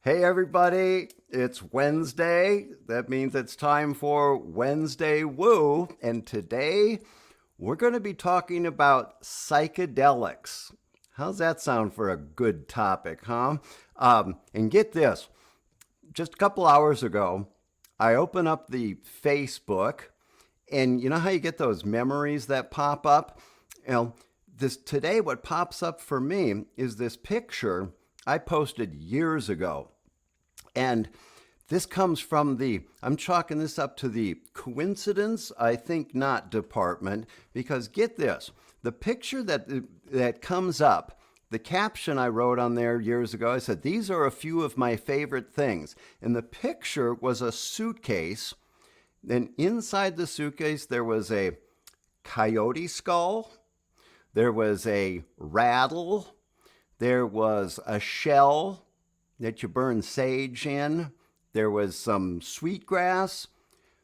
Hey everybody, it's Wednesday. That means it's time for Wednesday Woo. And today we're going to be talking about psychedelics. How's that sound for a good topic, huh? And get this, just a couple hours ago, I open up the Facebook, and you know how you get those memories that pop up? You know, this today, what pops up for me is this picture I posted years ago. And this comes from I'm chalking this up to the coincidence, I think not department, because get this, the picture that comes up, the caption I wrote on there years ago, I said, these are a few of my favorite things. And the picture was a suitcase. And inside the suitcase, there was a coyote skull, there was a rattle, there was a shell that you burn sage in, there was some sweetgrass,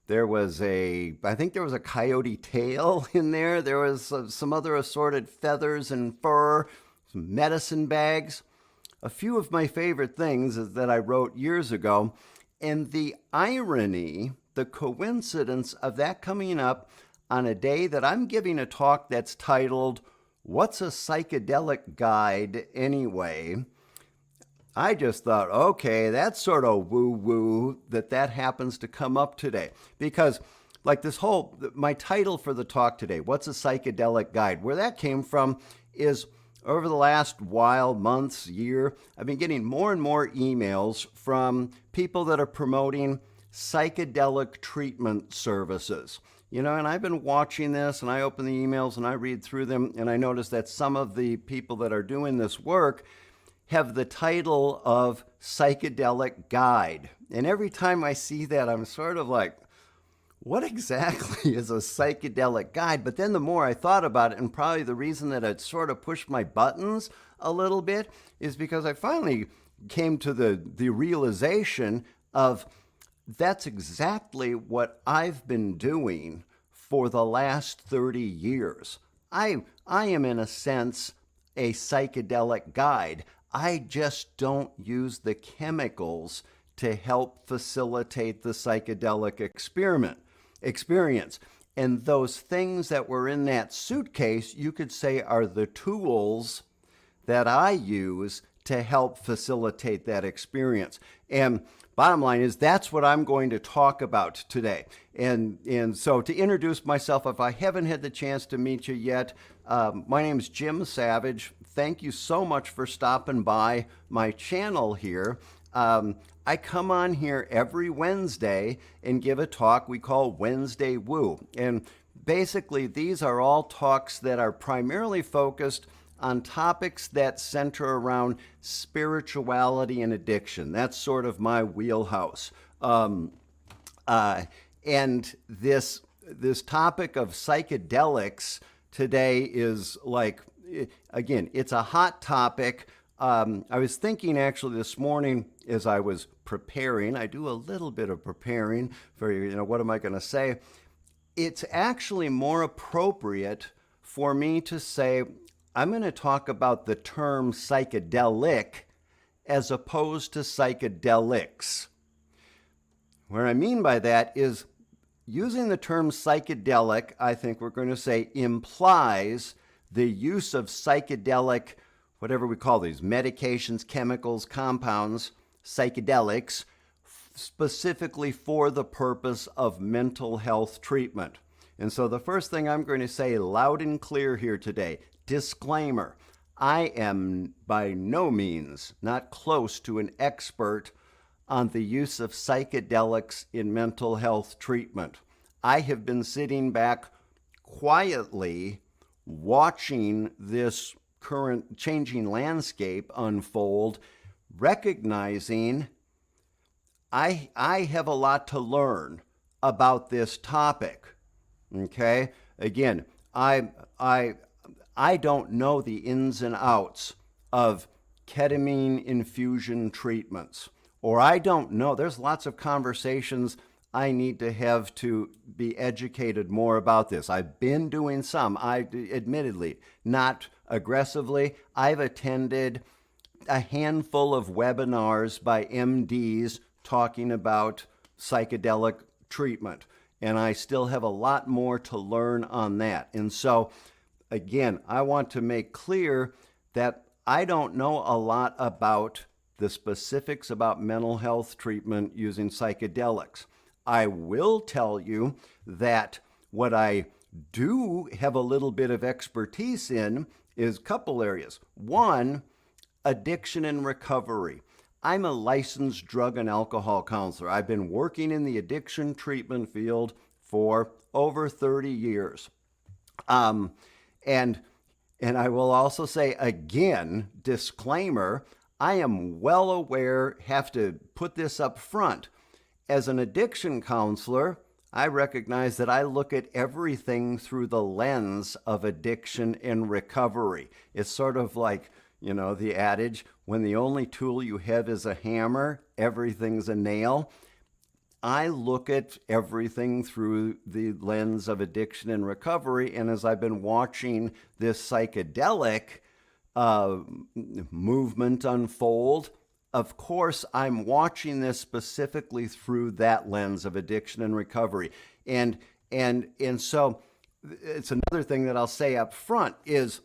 I think there was a coyote tail in there, there was some other assorted feathers and fur, some medicine bags. A few of my favorite things that I wrote years ago, and the irony, the coincidence of that coming up on a day that I'm giving a talk that's titled, What's a Psychedelic Guide Anyway? I just thought, okay, that's sort of woo-woo that happens to come up today. Because like my title for the talk today, What's a Psychedelic Guide? Where that came from is over the last while, months, year, I've been getting more and more emails from people that are promoting psychedelic treatment services. You know, and I've been watching this, and I open the emails and I read through them, and I notice that some of the people that are doing this work have the title of Psychedelic Guide. And every time I see that, I'm sort of like, what exactly is a psychedelic guide? But then the more I thought about it, and probably the reason that it sort of pushed my buttons a little bit, is because I finally came to the realization of that's exactly what I've been doing for the last 30 years. I am, in a sense, a psychedelic guide. I just don't use the chemicals to help facilitate the psychedelic experience. And those things that were in that suitcase, you could say, are the tools that I use to help facilitate that experience. And bottom line is that's what I'm going to talk about today. And so to introduce myself, if I haven't had the chance to meet you yet, my name is Jim Savage. Thank you so much for stopping by my channel here. I come on here every Wednesday and give a talk we call Wednesday Woo. And basically, these are all talks that are primarily focused on topics that center around spirituality and addiction. That's sort of my wheelhouse. And this topic of psychedelics today is like, again, it's a hot topic. I was thinking actually this morning as I was preparing, I do a little bit of preparing for, what am I going to say? It's actually more appropriate for me to say, I'm going to talk about the term psychedelic as opposed to psychedelics. What I mean by that is using the term psychedelic, I think we're going to say, implies the use of psychedelic, whatever we call these, medications, chemicals, compounds, psychedelics, specifically for the purpose of mental health treatment. And so the first thing I'm going to say loud and clear here today, disclaimer, I am by no means not close to an expert on the use of psychedelics in mental health treatment. I have been sitting back quietly watching this current changing landscape unfold, recognizing I have a lot to learn about this topic. Okay? Again, I don't know the ins and outs of ketamine infusion treatments, or I don't know. There's lots of conversations I need to have to be educated more about this. I've been doing some, admittedly, not aggressively. I've attended a handful of webinars by MDs talking about psychedelic treatment, and I still have a lot more to learn on that. And so, again, I want to make clear that I don't know a lot about the specifics about mental health treatment using psychedelics. I will tell you that what I do have a little bit of expertise in is a couple areas. One, addiction and recovery. I'm a licensed drug and alcohol counselor. I've been working in the addiction treatment field for over 30 years. And I will also say again, disclaimer, I am well aware, have to put this up front. As an addiction counselor, I recognize that I look at everything through the lens of addiction and recovery. It's sort of like, the adage, when the only tool you have is a hammer, everything's a nail. I look at everything through the lens of addiction and recovery. And as I've been watching this psychedelic movement unfold, of course, I'm watching this specifically through that lens of addiction and recovery. And so it's another thing that I'll say up front is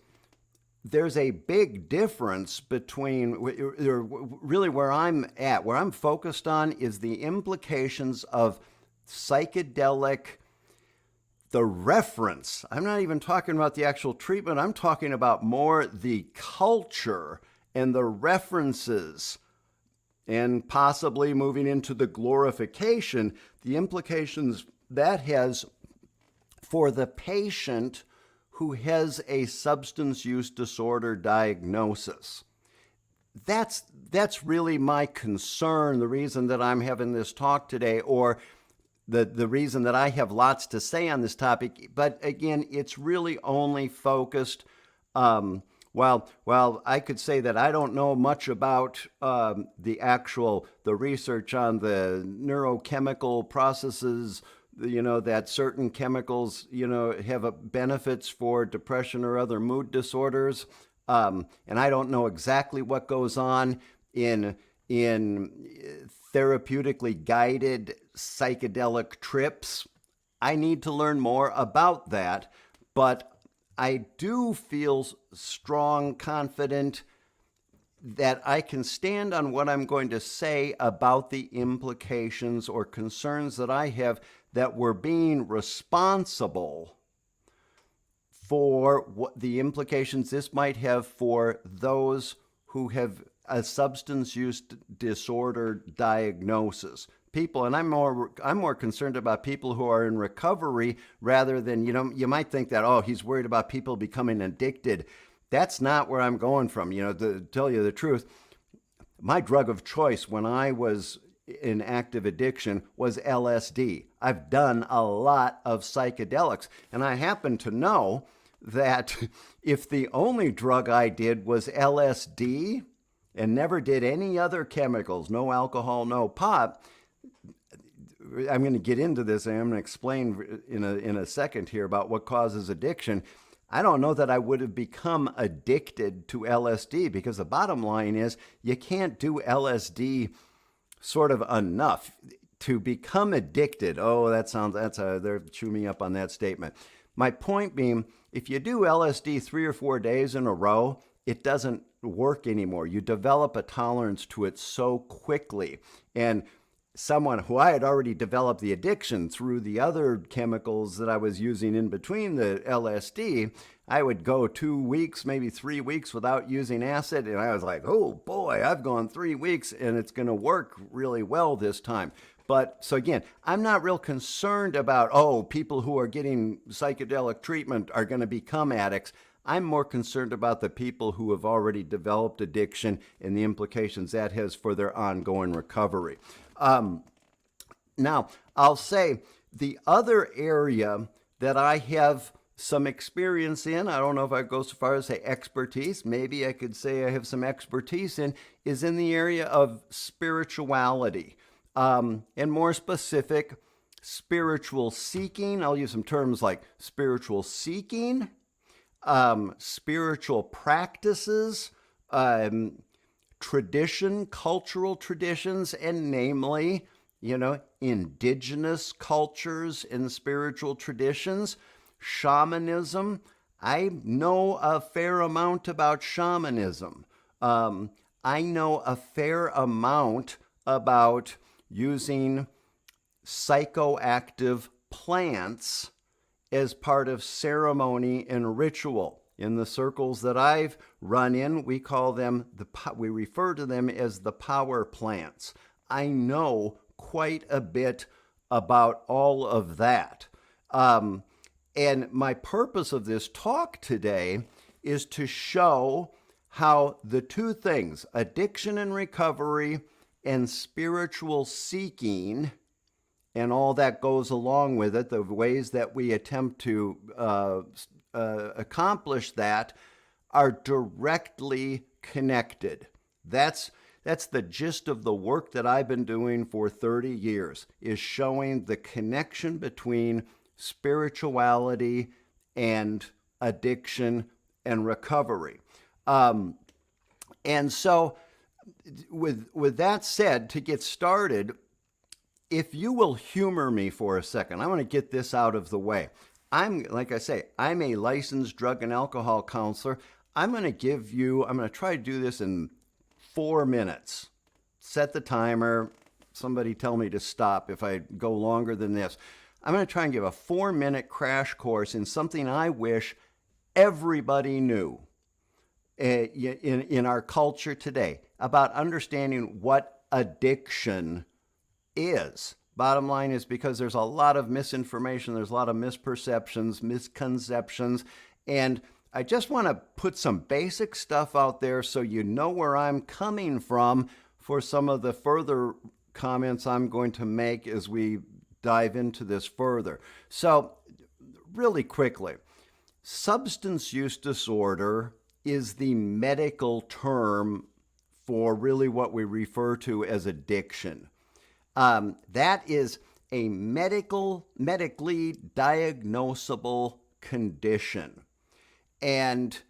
there's a big difference between really where I'm focused on is the implications of psychedelic, the reference. I'm not even talking about the actual treatment. I'm talking about more the culture and the references, and possibly moving into the glorification, the implications that has for the patient who has a substance use disorder diagnosis. That's really my concern, the reason that I'm having this talk today, or the reason that I have lots to say on this topic. But again, it's really only focused, while I could say that I don't know much about the research on the neurochemical processes, that certain chemicals, have benefits for depression or other mood disorders. And I don't know exactly what goes on in therapeutically guided psychedelic trips. I need to learn more about that, but I do feel strong, confident that I can stand on what I'm going to say about the implications or concerns that I have that we're being responsible for what the implications this might have for those who have a substance use disorder diagnosis. People, and I'm more concerned about people who are in recovery rather than, you might think that, he's worried about people becoming addicted. That's not where I'm going from. To tell you the truth, my drug of choice when I was in active addiction was LSD. I've done a lot of psychedelics, and I happen to know that if the only drug I did was LSD and never did any other chemicals, no alcohol, no pot, I'm going to get into this and I'm going to explain in a second here about what causes addiction. I don't know that I would have become addicted to LSD, because the bottom line is you can't do LSD sort of enough to become addicted. They're chewing me up on that statement. My point being, if you do LSD 3 or 4 days in a row, it doesn't work anymore. You develop a tolerance to it so quickly. And someone who I had already developed the addiction through the other chemicals that I was using in between the LSD, I would go 2 weeks, maybe 3 weeks without using acid. And I was like, oh boy, I've gone 3 weeks and it's going to work really well this time. But so again, I'm not real concerned about, people who are getting psychedelic treatment are going to become addicts. I'm more concerned about the people who have already developed addiction and the implications that has for their ongoing recovery. Now, I'll say the other area that I have some experience in, I don't know if I go so far as say expertise, maybe I could say I have some expertise in, is in the area of spirituality, and more specific, spiritual seeking. I'll use some terms like spiritual seeking, spiritual practices, tradition, cultural traditions, and namely, indigenous cultures and spiritual traditions, shamanism. I know a fair amount about shamanism. I know a fair amount about using psychoactive plants as part of ceremony and ritual. In the circles that I've run in, we refer to them as the power plants. I know quite a bit about all of that. And my purpose of this talk today is to show how the two things, addiction and recovery and spiritual seeking, and all that goes along with it, the ways that we attempt to accomplish that, are directly connected. That's the gist of the work that I've been doing for 30 years, is showing the connection between spirituality and addiction and recovery. And so with that said, to get started, if you will humor me for a second, I want to get this out of the way. Like I say, I'm a licensed drug and alcohol counselor. I'm going to try to do this in 4 minutes. Set the timer. Somebody tell me to stop if I go longer than this. I'm going to try and give a 4-minute crash course in something I wish everybody knew in our culture today about understanding what addiction is. Bottom line is, because there's a lot of misinformation, there's a lot of misperceptions, misconceptions, and I just want to put some basic stuff out there so you know where I'm coming from for some of the further comments I'm going to make as we dive into this further. So, really quickly, substance use disorder is the medical term for really what we refer to as addiction. That is a medically diagnosable condition. And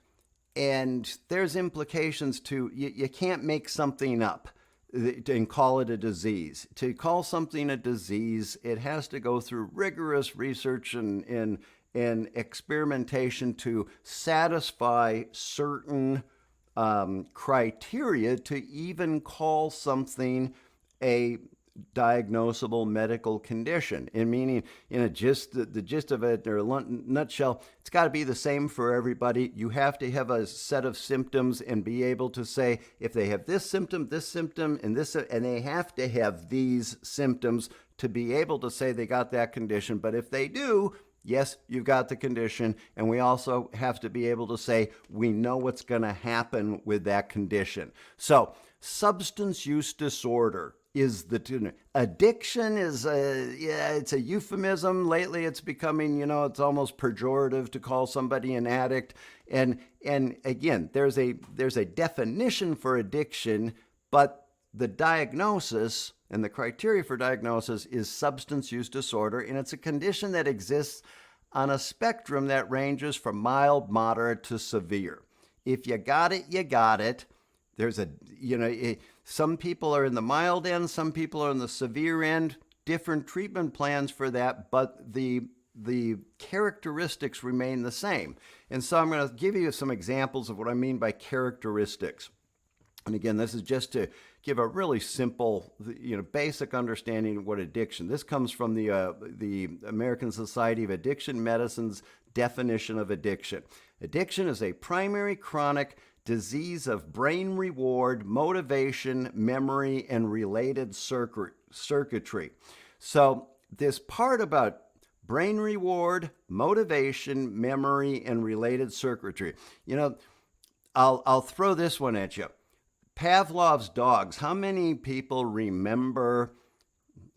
there's implications to, you can't make something up and call it a disease. To call something a disease, it has to go through rigorous research and experimentation to satisfy certain criteria to even call something a diagnosable medical condition. In meaning, the gist of it, or a nutshell, it's got to be the same for everybody. You have to have a set of symptoms and be able to say, if they have this symptom, and this, and they have to have these symptoms to be able to say they got that condition. But if they do, yes, you've got the condition. And we also have to be able to say, we know what's going to happen with that condition. So, substance use disorder is the addiction is it's a euphemism. Lately it's becoming, it's almost pejorative to call somebody an addict. And again, there's a definition for addiction, but the diagnosis and the criteria for diagnosis is substance use disorder, and it's a condition that exists on a spectrum that ranges from mild, moderate to severe. If you got it, you got it. There's some people are in the mild end, some people are in the severe end, different treatment plans for that, but the characteristics remain the same. And so I'm going to give you some examples of what I mean by characteristics. And again, this is just to give a really simple, basic understanding of what addiction. This comes from the American Society of Addiction Medicine's definition of addiction. Addiction is a primary chronic disease of brain reward, motivation, memory, and related circuitry. So this part about brain reward, motivation, memory, and related circuitry. I'll throw this one at you. Pavlov's dogs. How many people remember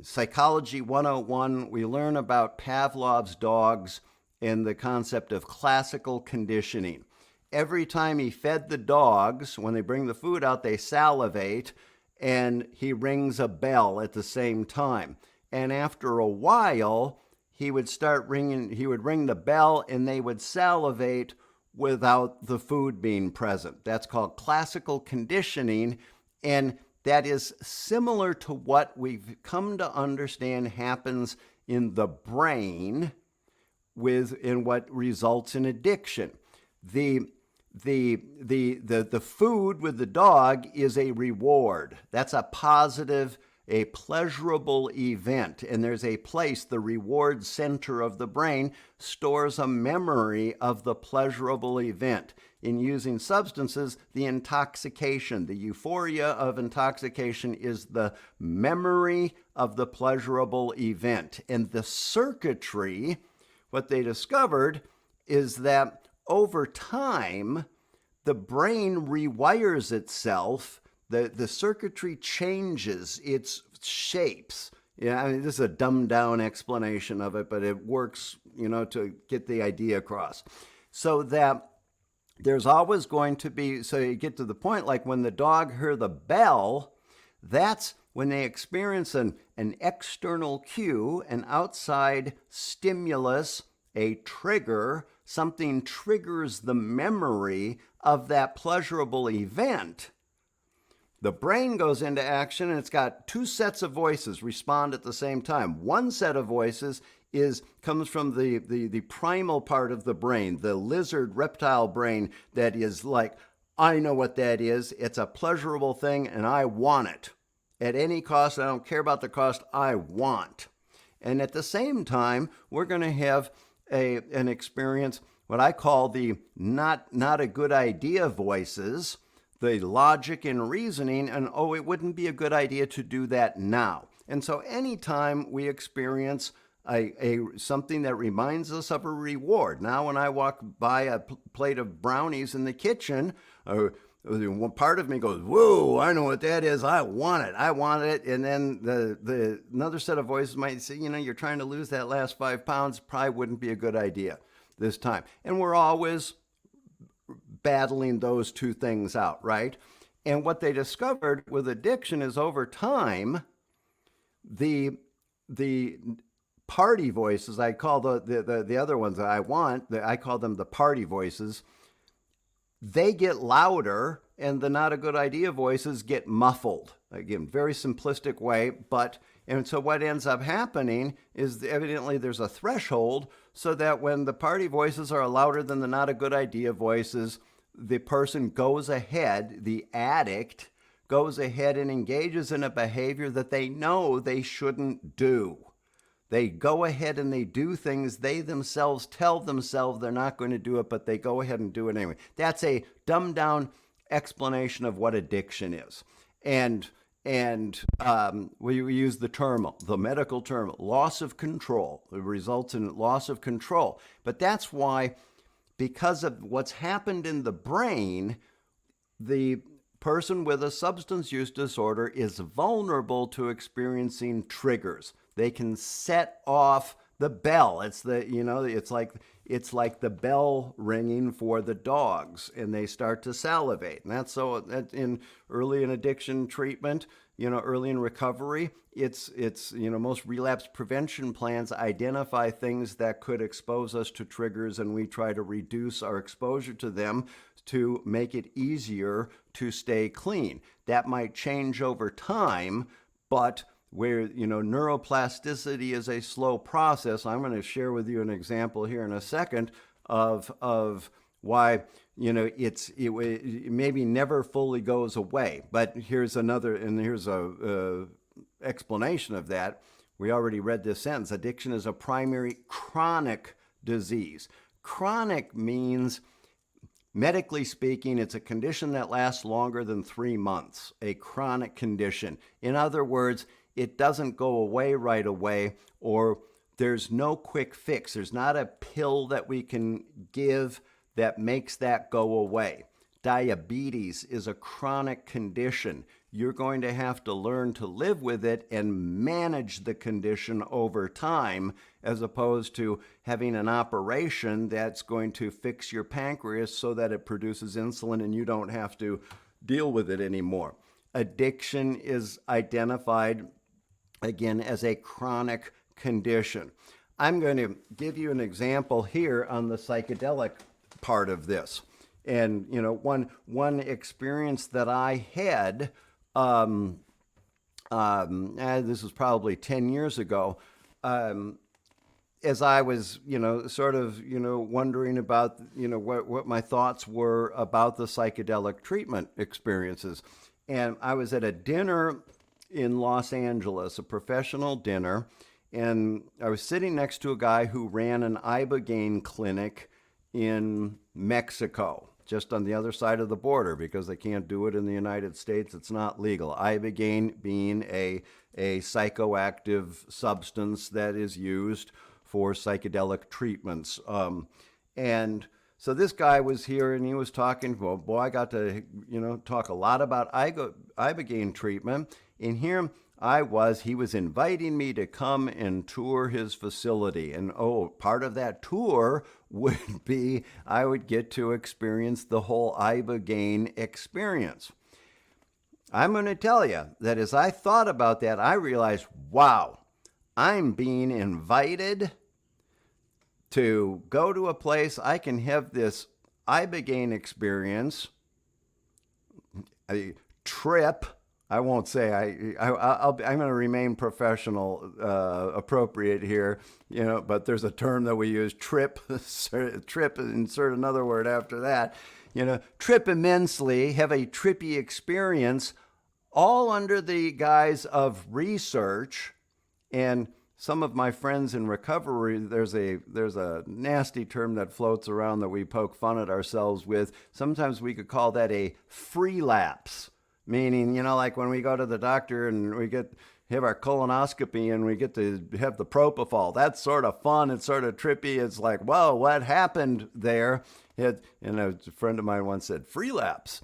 Psychology 101? We learn about Pavlov's dogs and the concept of classical conditioning. Every time he fed the dogs, when they bring the food out, they salivate, and he rings a bell at the same time. And after a while, he would ring the bell, and they would salivate without the food being present. That's called classical conditioning, And that is similar to what we've come to understand happens in the brain in what results in addiction. The food with the dog is a reward. That's a positive, a pleasurable event. And there's a place, the reward center of the brain stores a memory of the pleasurable event. In using substances, the intoxication, the euphoria of intoxication is the memory of the pleasurable event. And the circuitry, what they discovered is that over time, the brain rewires itself. The circuitry changes its shapes. Yeah, I mean, this is a dumbed down explanation of it, but it works, to get the idea across. So that there's always going to be, so you get to the point like when the dog heard the bell, that's when they experience an external cue, an outside stimulus, a trigger, something triggers the memory of that pleasurable event. The brain goes into action and it's got two sets of voices respond at the same time. One set of voices comes from the primal part of the brain, the lizard reptile brain that is like, I know what that is. It's a pleasurable thing and I want it. At any cost, I don't care about the cost, I want. And at the same time, we're going to have an experience, what I call the not a good idea voices, the logic and reasoning, and it wouldn't be a good idea to do that now. And so anytime we experience something that reminds us of a reward. Now when I walk by a plate of brownies in the kitchen, one part of me goes, whoa, I know what that is. I want it. And then the another set of voices might say, you're trying to lose that last 5 pounds. Probably wouldn't be a good idea this time. And we're always battling those two things out, right? And what they discovered with addiction is over time, the party voices, I call the other ones that I want, I call them the party voices, they get louder and the not a good idea voices get muffled. Again, very simplistic way, and so what ends up happening is evidently there's a threshold so that when the party voices are louder than the not a good idea voices, the person goes ahead, the addict goes ahead and engages in a behavior that they know they shouldn't do. They go ahead and they do things they themselves tell themselves they're not going to do it, but they go ahead and do it anyway. That's a dumbed down explanation of what addiction is. And we use the medical term, loss of control. It results in loss of control. But that's why, because of what's happened in the brain, the person with a substance use disorder is vulnerable to experiencing triggers. They can set off the bell. It's like the bell ringing for the dogs, and they start to salivate. And that's so that in early in addiction treatment, early in recovery, it's most relapse prevention plans identify things that could expose us to triggers, and we try to reduce our exposure to them to make it easier to stay clean. That might change over time, but where neuroplasticity is a slow process. I'm going to share with you an example here in a second of why it maybe never fully goes away. But here's a explanation of that. We already read this sentence. Addiction is a primary chronic disease. Chronic means, medically speaking, it's a condition that lasts longer than 3 months, a chronic condition. In other words, it doesn't go away right away, or there's no quick fix. There's not a pill that we can give that makes that go away. Diabetes is a chronic condition. You're going to have to learn to live with it and manage the condition over time, as opposed to having an operation that's going to fix your pancreas so that it produces insulin and you don't have to deal with it anymore. Addiction is identified, again, as a chronic condition. I'm going to give you an example here on the psychedelic part of this. And one experience that I had this was probably 10 years ago, um, as I was, sort of, wondering about, what my thoughts were about the psychedelic treatment experiences. And I was at a dinner in Los Angeles, a professional dinner, and I was sitting next to a guy who ran an ibogaine clinic in Mexico, just on the other side of the border, because they can't do it in the United States. It's not legal. Ibogaine being a psychoactive substance that is used for psychedelic treatments. And so this guy was here and he was talking. Well, boy, I got to, talk a lot about ibogaine treatment. And here he was inviting me to come and tour his facility. And part of that tour would be I would get to experience the whole ibogaine experience. I'm going to tell you that as I thought about that, I realized, wow, I'm being invited to go to a place I can have this ibogaine experience, a trip. I won't say I'm going to remain professional, appropriate here, but there's a term that we use, trip, insert another word after that, trip immensely, have a trippy experience, all under the guise of research. And some of my friends in recovery, there's a nasty term that floats around that we poke fun at ourselves with. Sometimes we could call that a free lapse. Meaning, like when we go to the doctor and we have our colonoscopy and we get to have the propofol. That's sort of fun. It's sort of trippy. It's like, whoa, what happened there? And a friend of mine once said, free lapse.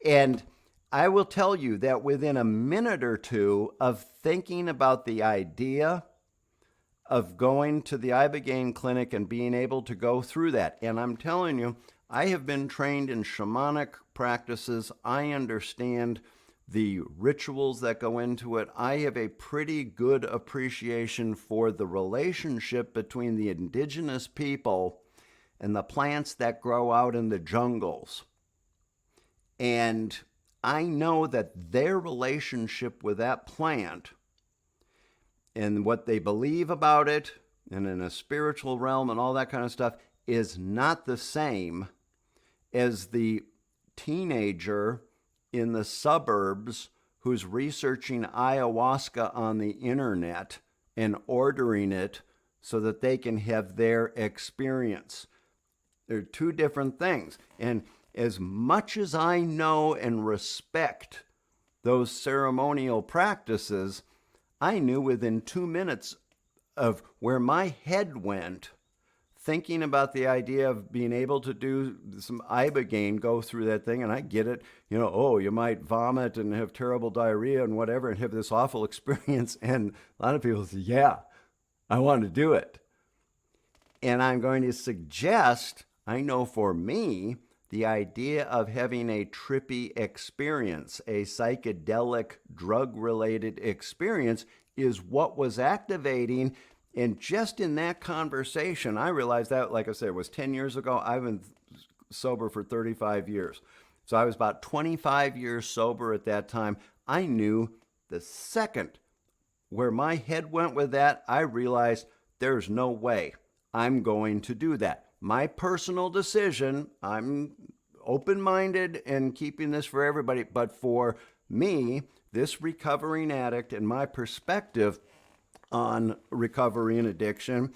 And I will tell you that within a minute or two of thinking about the idea of going to the ibogaine clinic and being able to go through that, and I'm telling you, I have been trained in shamanic practices. I understand the rituals that go into it. I have a pretty good appreciation for the relationship between the indigenous people and the plants that grow out in the jungles. And I know that their relationship with that plant and what they believe about it and in a spiritual realm and all that kind of stuff is not the same as the teenager in the suburbs who's researching ayahuasca on the internet and ordering it so that they can have their experience. They're two different things. And as much as I know and respect those ceremonial practices, I knew within 2 minutes of where my head went thinking about the idea of being able to do some ibogaine, go through that thing, and I get it, you might vomit and have terrible diarrhea and whatever and have this awful experience. And a lot of people say, yeah, I want to do it. And I'm going to suggest, I know for me, the idea of having a trippy experience, a psychedelic drug-related experience, is what was activating. And just in that conversation, I realized that, like I said, it was 10 years ago. I've been sober for 35 years. So I was about 25 years sober at that time. I knew the second where my head went with that, I realized there's no way I'm going to do that. My personal decision, I'm open-minded and keeping this for everybody, but for me, this recovering addict and my perspective on recovery and addiction,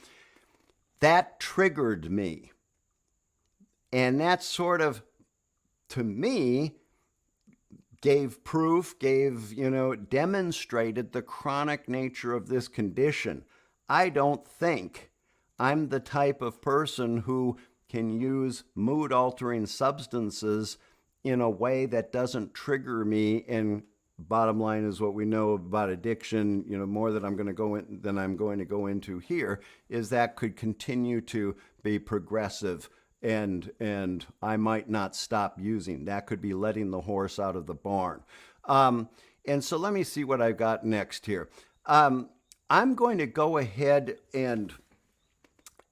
that triggered me. And that sort of, to me, gave proof, demonstrated the chronic nature of this condition. I don't think I'm the type of person who can use mood-altering substances in a way that doesn't trigger me. And bottom line is what we know about addiction, more than I'm going to go into here, is that could continue to be progressive and I might not stop using. That could be letting the horse out of the barn. And so let me see what I've got next here. I'm going to go ahead and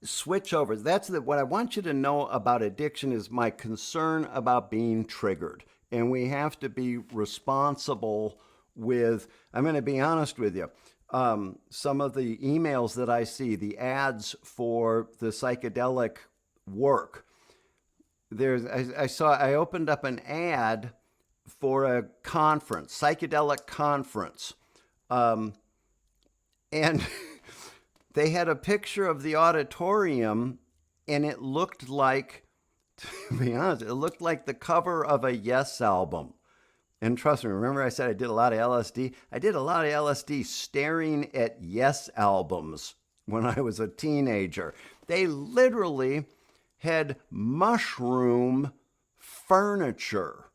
switch over. What I want you to know about addiction is my concern about being triggered. and we have to be responsible with, I'm going to be honest with you, some of the emails that I see, the ads for the psychedelic work, I opened up an ad for a conference, psychedelic conference, and they had a picture of the auditorium, and it looked like, to be honest, it looked like the cover of a Yes album. And trust me, remember I said I did a lot of LSD? I did a lot of LSD staring at Yes albums when I was a teenager. They literally had mushroom furniture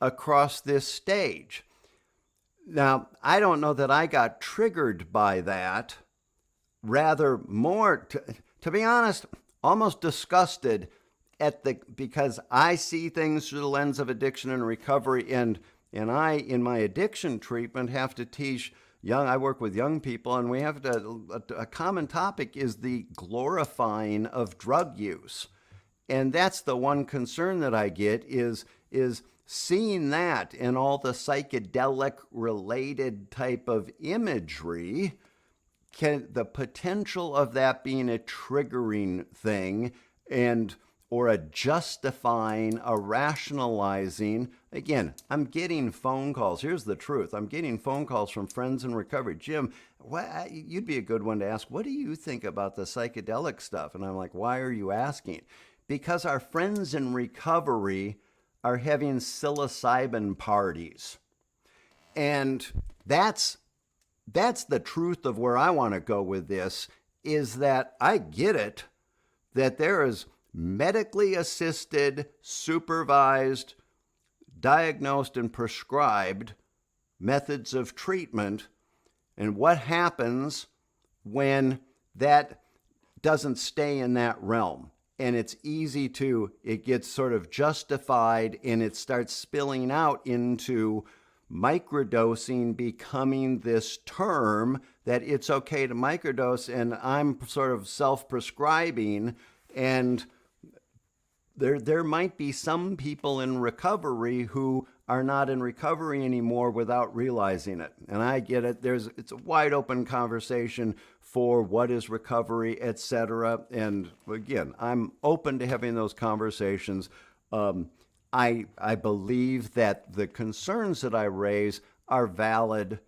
across this stage. Now, I don't know that I got triggered by that. Rather, more, to be honest, almost disgusted because I see things through the lens of addiction and recovery, and I, in my addiction treatment, have to teach I work with young people, and we have a common topic is the glorifying of drug use. And that's the one concern that I get is seeing that in all the psychedelic related type of imagery, the potential of that being a triggering thing or a justifying, a rationalizing. Again, I'm getting phone calls. Here's the truth. I'm getting phone calls from friends in recovery. Jim, you'd be a good one to ask, what do you think about the psychedelic stuff? And I'm like, why are you asking? Because our friends in recovery are having psilocybin parties. And that's the truth of where I want to go with this, is that I get it, that there is medically assisted, supervised, diagnosed, and prescribed methods of treatment, and what happens when that doesn't stay in that realm. And it's easy it gets sort of justified, and it starts spilling out into microdosing becoming this term that it's okay to microdose, and I'm sort of self-prescribing, and there might be some people in recovery who are not in recovery anymore without realizing it. And I get it. It's a wide open conversation for what is recovery, etc. And again, I'm open to having those conversations. I believe that the concerns that I raise are valid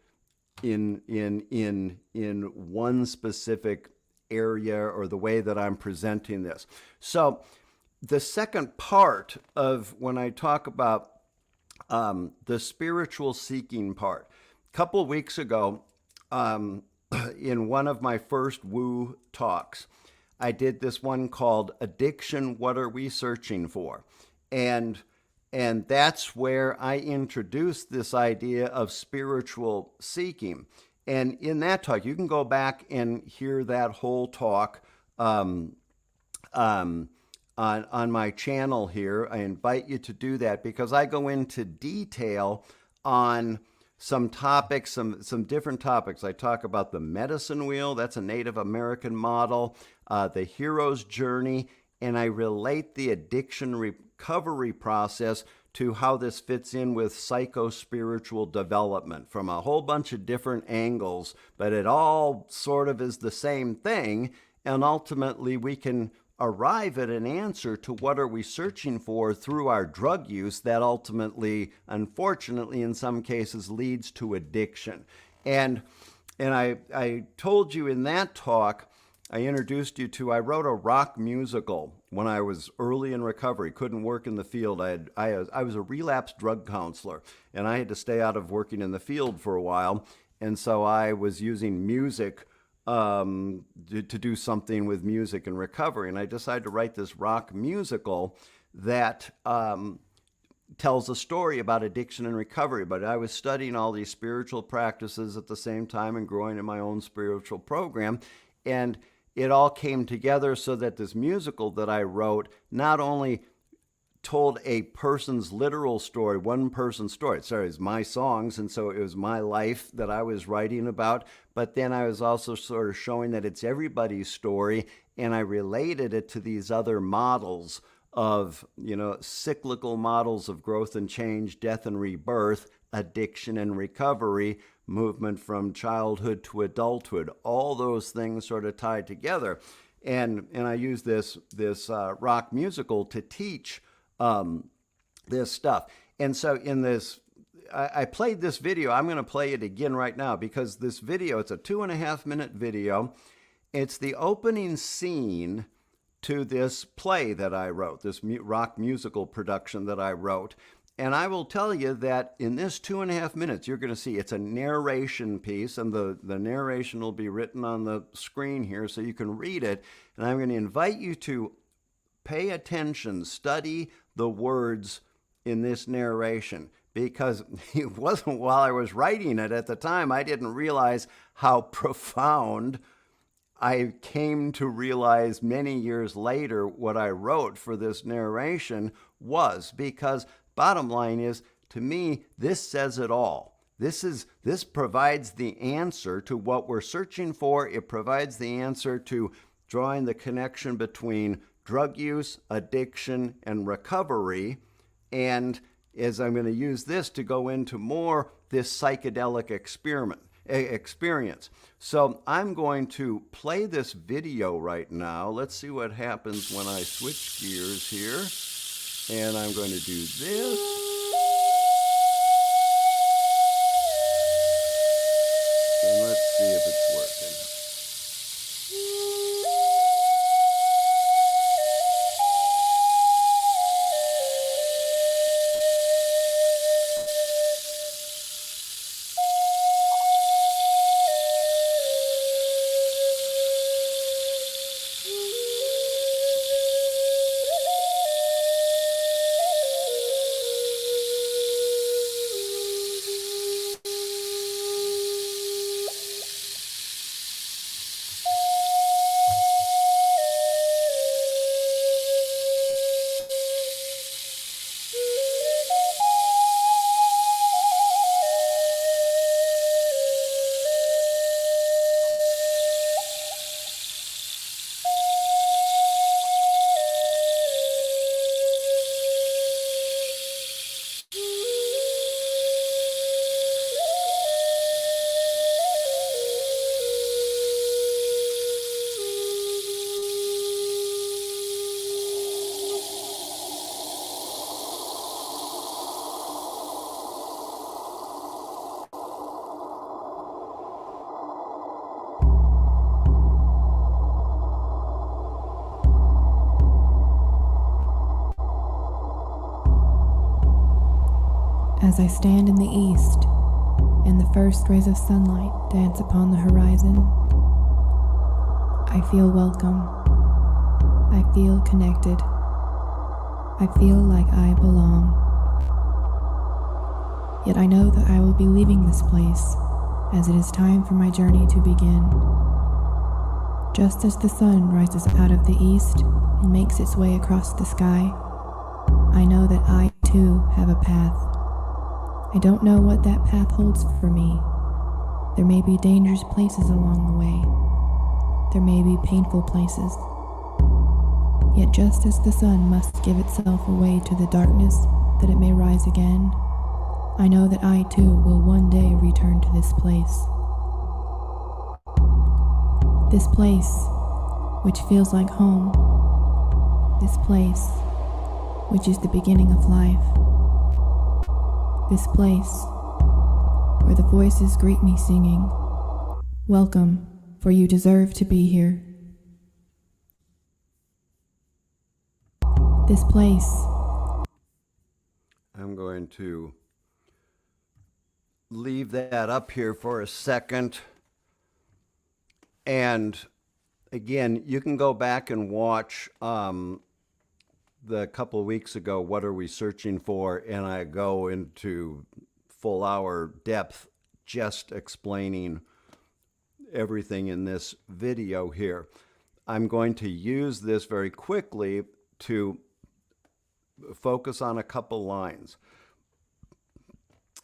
in one specific area or the way that I'm presenting this. So the second part of when I talk about the spiritual seeking part, a couple of weeks ago, in one of my first woo talks, I did this one called Addiction, What Are We Searching For? And that's where I introduced this idea of spiritual seeking. And in that talk, you can go back and hear that whole talk on my channel here. I invite you to do that because I go into detail on some topics, some different topics. I talk about the medicine wheel, that's a Native American model, the hero's journey, and I relate the addiction recovery process to how this fits in with psycho-spiritual development from a whole bunch of different angles, but it all sort of is the same thing, and ultimately we can arrive at an answer to what are we searching for through our drug use that ultimately, unfortunately, in some cases leads to addiction. And I told you in that talk, I introduced you to, I wrote a rock musical when I was early in recovery, couldn't work in the field. I was a relapsed drug counselor, and I had to stay out of working in the field for a while. And so I was using music to do something with music and recovery. And I decided to write this rock musical that tells a story about addiction and recovery. But I was studying all these spiritual practices at the same time and growing in my own spiritual program. And it all came together so that this musical that I wrote not only told a person's literal story, one person's story. Sorry, it was my songs, and so it was my life that I was writing about. But then I was also sort of showing that it's everybody's story, and I related it to these other models of, cyclical models of growth and change, death and rebirth, addiction and recovery, movement from childhood to adulthood. All those things sort of tied together. And I use this rock musical to teach this stuff. And so in this, I played this video. I'm going to play it again right now because this video, it's a 2.5 minute video. It's the opening scene to this play that I wrote, this rock musical production that I wrote. And I will tell you that in this 2.5 minutes, you're going to see it's a narration piece, and the narration will be written on the screen here so you can read it. And I'm going to invite you to pay attention, study the words in this narration, because it wasn't while I was writing it at the time, I didn't realize how profound. I came to realize many years later what I wrote for this narration was, because bottom line is, to me, this says it all. This provides the answer to what we're searching for. It provides the answer to drawing the connection between drug use, addiction, and recovery. And as I'm going to use this to go into more this psychedelic experience. So I'm going to play this video right now. Let's see what happens when I switch gears here. And I'm going to do this. And let's see if it's working. As I stand in the east, and the first rays of sunlight dance upon the horizon, I feel welcome. I feel connected. I feel like I belong. Yet I know that I will be leaving this place, as it is time for my journey to begin. Just as the sun rises out of the east and makes its way across the sky, I know that I too have a path. I don't know what that path holds for me. There may be dangerous places along the way. There may be painful places. Yet just as the sun must give itself away to the darkness that it may rise again, I know that I too will one day return to this place. This place, which feels like home. This place, which is the beginning of life. This place, where the voices greet me singing, "Welcome, for you deserve to be here." This place. I'm going to leave that up here for a second. And again, you can go back and watch the couple of weeks ago, What Are We Searching For? And I go into full hour depth just explaining everything in this video here. I'm going to use this very quickly to focus on a couple lines.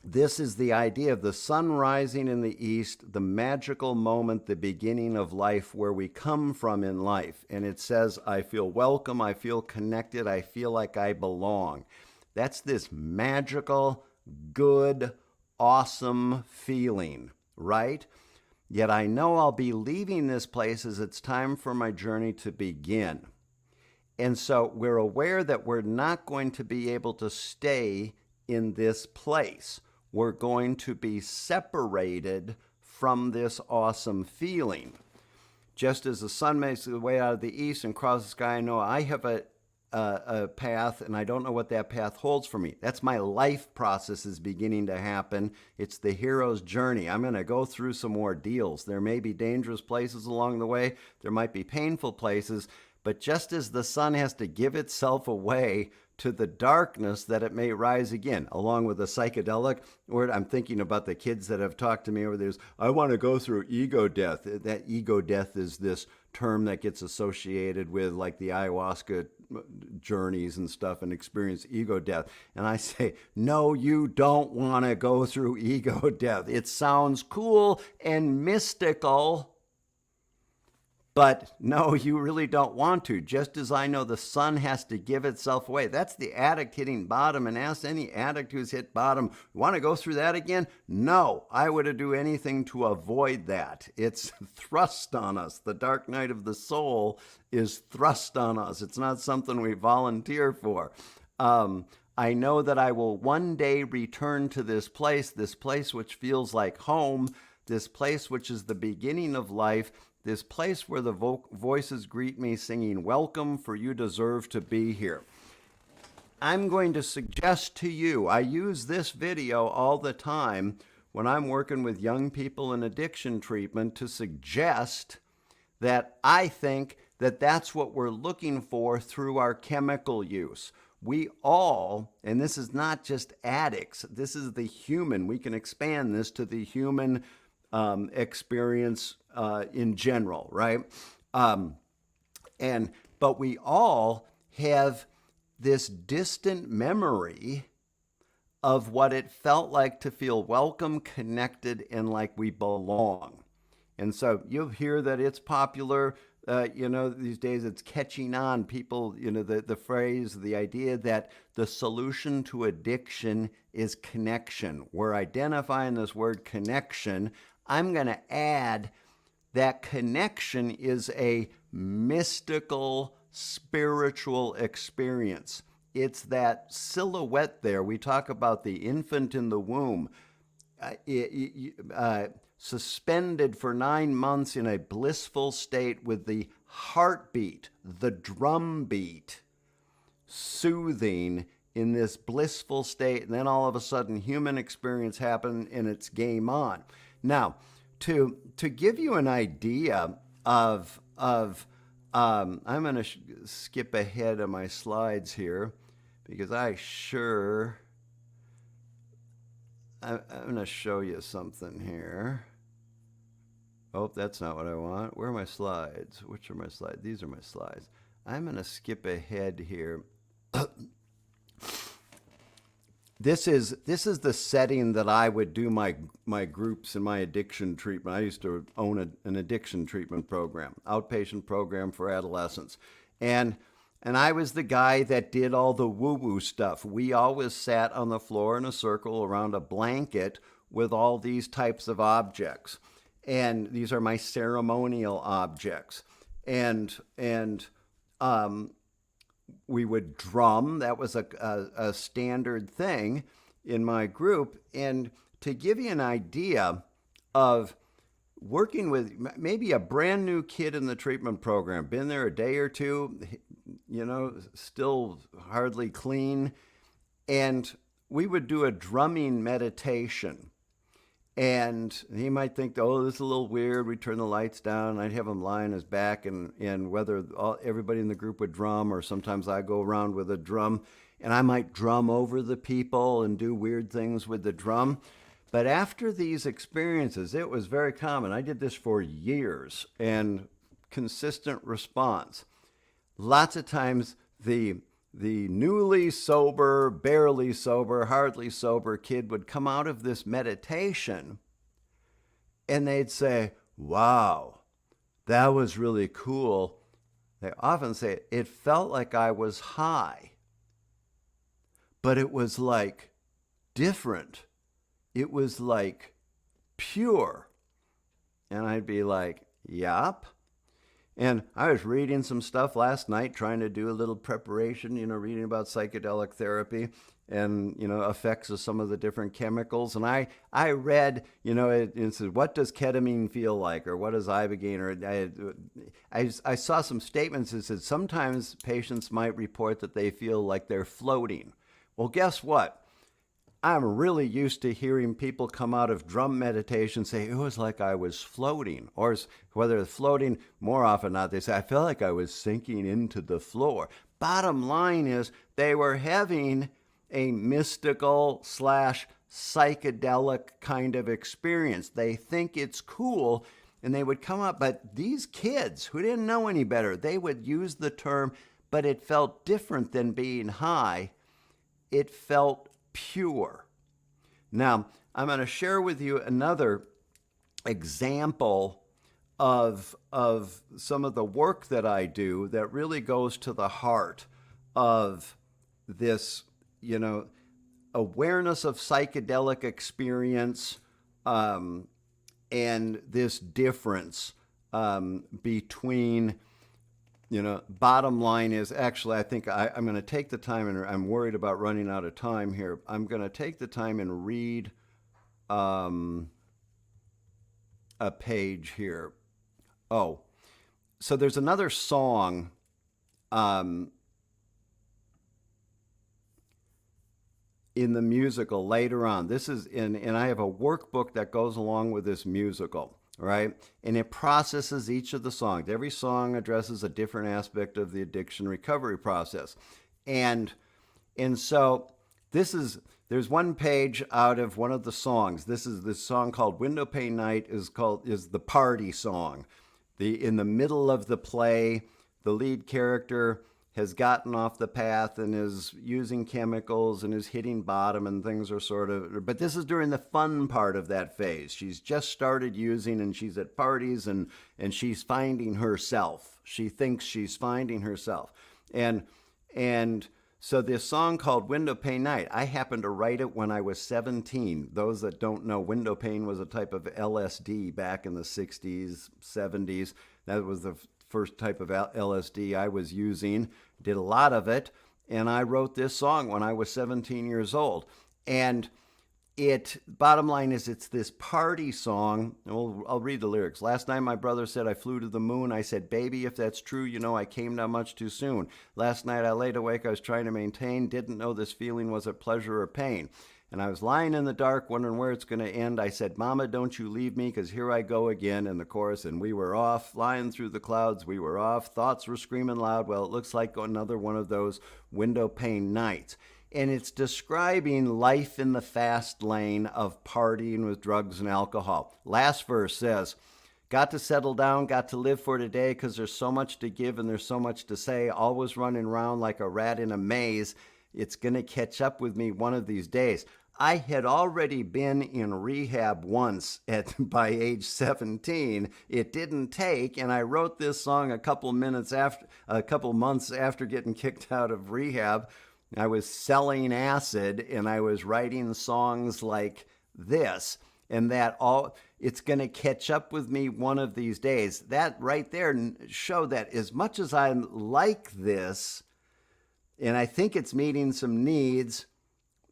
This is the idea of the sun rising in the east, the magical moment, the beginning of life, where we come from in life. And it says, I feel welcome, I feel connected, I feel like I belong. That's this magical, good, awesome feeling, right? Yet I know I'll be leaving this place as it's time for my journey to begin. And so we're aware that we're not going to be able to stay in this place. We're going to be separated from this awesome feeling. Just as the sun makes its way out of the east and crosses the sky, I know I have a path, and I don't know what that path holds for me. That's my life process is beginning to happen. It's the hero's journey. I'm going to go through some ordeals. There may be dangerous places along the way. There might be painful places. But just as the sun has to give itself away to the darkness that it may rise again, along with the psychedelic word, I'm thinking about the kids that have talked to me over the years. I want to go through ego death. That ego death is this term that gets associated with like the ayahuasca journeys and stuff and experience ego death. And I say, no, you don't want to go through ego death. It sounds cool and mystical. But no, you really don't want to. Just as I know the sun has to give itself away. That's the addict hitting bottom. And ask any addict who's hit bottom, want to go through that again? No, I would do anything to avoid that. It's thrust on us. The dark night of the soul is thrust on us. It's not something we volunteer for. I know that I will one day return to this place which feels like home, this place which is the beginning of life, this place where the voices greet me singing, welcome, for you deserve to be here. I'm going to suggest to you, I use this video all the time when I'm working with young people in addiction treatment to suggest that I think that that's what we're looking for through our chemical use. We all, and this is not just addicts, this is the human, we can expand this to the human experience in general, right? But we all have this distant memory of what it felt like to feel welcome, connected, and like we belong. And so you'll hear that it's popular, these days it's catching on. People, the phrase, the idea that the solution to addiction is connection. We're identifying this word connection. I'm going to add that connection is a mystical, spiritual experience. It's that silhouette there. We talk about the infant in the womb, suspended for 9 months in a blissful state with the heartbeat, the drum beat, soothing in this blissful state. And then all of a sudden, human experience happens and it's game on. Now, to give you an idea of I'm going to skip ahead of my slides here because I'm going to show you something here. Oh, that's not what I want. Where are my slides? Which are my slides? These are my slides. I'm going to skip ahead here. This is the setting that I would do my groups in my addiction treatment. I used to own an addiction treatment program, outpatient program for adolescents. And I was the guy that did all the woo-woo stuff. We always sat on the floor in a circle around a blanket with all these types of objects. And these are my ceremonial objects. And we would drum. That was a standard thing in my group. And to give you an idea of working with maybe a brand new kid in the treatment program, been there a day or two, still hardly clean. And we would do a drumming meditation. And he might think, oh, this is a little weird. We'd turn the lights down, and I'd have him lie on his back, and whether everybody in the group would drum, or sometimes I go around with a drum, and I might drum over the people and do weird things with the drum. But after these experiences, it was very common. I did this for years, and consistent response. Lots of times the the newly sober, barely sober, hardly sober kid would come out of this meditation and they'd say, wow, that was really cool. They often say, it felt like I was high, but it was like different. It was like pure. And I'd be like, yup. And I was reading some stuff last night, trying to do a little preparation, reading about psychedelic therapy and, effects of some of the different chemicals. And I read, it says, what does ketamine feel like? Or what does ibogaine? Or I saw some statements that said sometimes patients might report that they feel like they're floating. Well, guess what? I'm really used to hearing people come out of drum meditation say, it was like I was floating. Or whether it's floating, more often not, they say, I felt like I was sinking into the floor. Bottom line is they were having a mystical / psychedelic kind of experience. They think it's cool and they would come up. But these kids who didn't know any better, they would use the term, but it felt different than being high. It felt pure. Now, I'm going to share with you another example of some of the work that I do that really goes to the heart of this, awareness of psychedelic experience and this difference between bottom line is actually, I think I'm going to take the time, and I'm worried about running out of time here. I'm going to take the time and read a page here. Oh, so there's another song in the musical later on. This is and I have a workbook that goes along with this musical. Right? And it processes each of the songs. Every song addresses a different aspect of the addiction recovery process. And so there's one page out of one of the songs. This song called Window Pane Night is the party song. In the middle of the play, the lead character has gotten off the path and is using chemicals and is hitting bottom and things are but this is during the fun part of that phase. She's just started using and she's at parties and she's finding herself. She thinks she's finding herself. And so this song called Window Pane Night, I happened to write it when I was 17. Those that don't know, window pane was a type of LSD back in the 60s, 70s. That was the first type of LSD I was using, did a lot of it, and I wrote this song when I was 17 years old. And bottom line is, it's this party song. I'll read the lyrics. Last night my brother said I flew to the moon. I said, baby, if that's true, I came down much too soon. Last night I laid awake, I was trying to maintain, didn't know this feeling was a pleasure or pain. And I was lying in the dark, wondering where it's going to end. I said, Mama, don't you leave me, because here I go again, in the chorus. And we were off, flying through the clouds. We were off. Thoughts were screaming loud. Well, it looks like another one of those window pane nights. And it's describing life in the fast lane of partying with drugs and alcohol. Last verse says, got to settle down, got to live for today, because there's so much to give and there's so much to say. Always running around like a rat in a maze. It's going to catch up with me one of these days. I had already been in rehab once by age 17. It didn't take, and I wrote this song a couple months after getting kicked out of rehab. I was selling acid, and I was writing songs like this, and it's going to catch up with me one of these days. That right there showed that as much as I like this, and I think it's meeting some needs,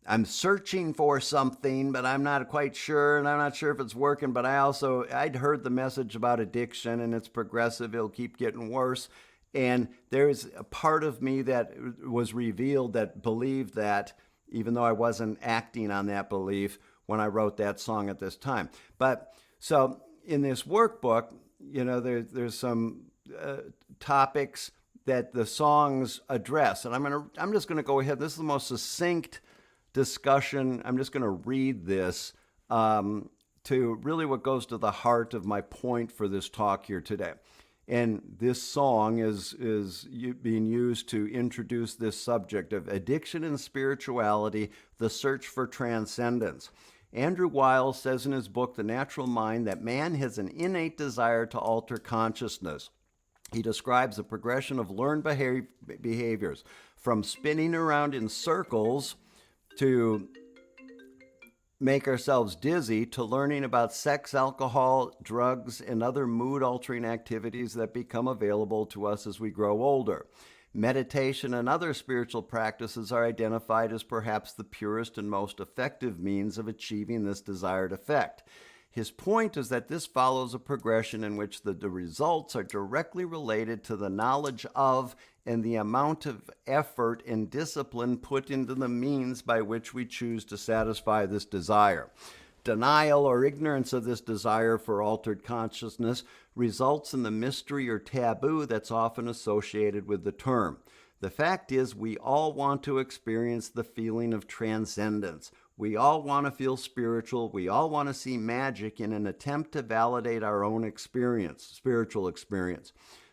I'm searching for something, but I'm not quite sure, and I'm not sure if it's working. But I'd heard the message about addiction, and it's progressive. It'll keep getting worse. And there's a part of me that was revealed that believed that, even though I wasn't acting on that belief when I wrote that song at this time. But so in this workbook, there's some topics that the songs address, and I'm just gonna go ahead. This is the most succinct discussion. I'm just going to read this to really what goes to the heart of my point for this talk here today. And this song is being used to introduce this subject of addiction and spirituality, the search for transcendence. Andrew Weil says in his book, The Natural Mind, that man has an innate desire to alter consciousness. He describes a progression of learned behaviors, from spinning around in circles to make ourselves dizzy, to learning about sex, alcohol, drugs, and other mood-altering activities that become available to us as we grow older. Meditation and other spiritual practices are identified as perhaps the purest and most effective means of achieving this desired effect. His point is that this follows a progression in which the results are directly related to the knowledge of and the amount of effort and discipline put into the means by which we choose to satisfy this desire. Denial or ignorance of this desire for altered consciousness results in the mystery or taboo that's often associated with the term. The fact is, we all want to experience the feeling of transcendence. We all want to feel spiritual. We all want to see magic in an attempt to validate our own experience, spiritual experience.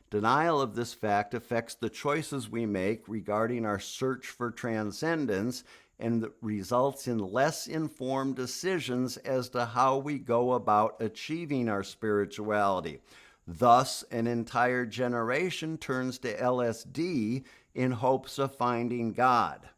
Denial of this fact affects the choices we make regarding our search for transcendence and results in less informed decisions as to how we go about achieving our spirituality. Thus, an entire generation turns to LSD in hopes of finding God.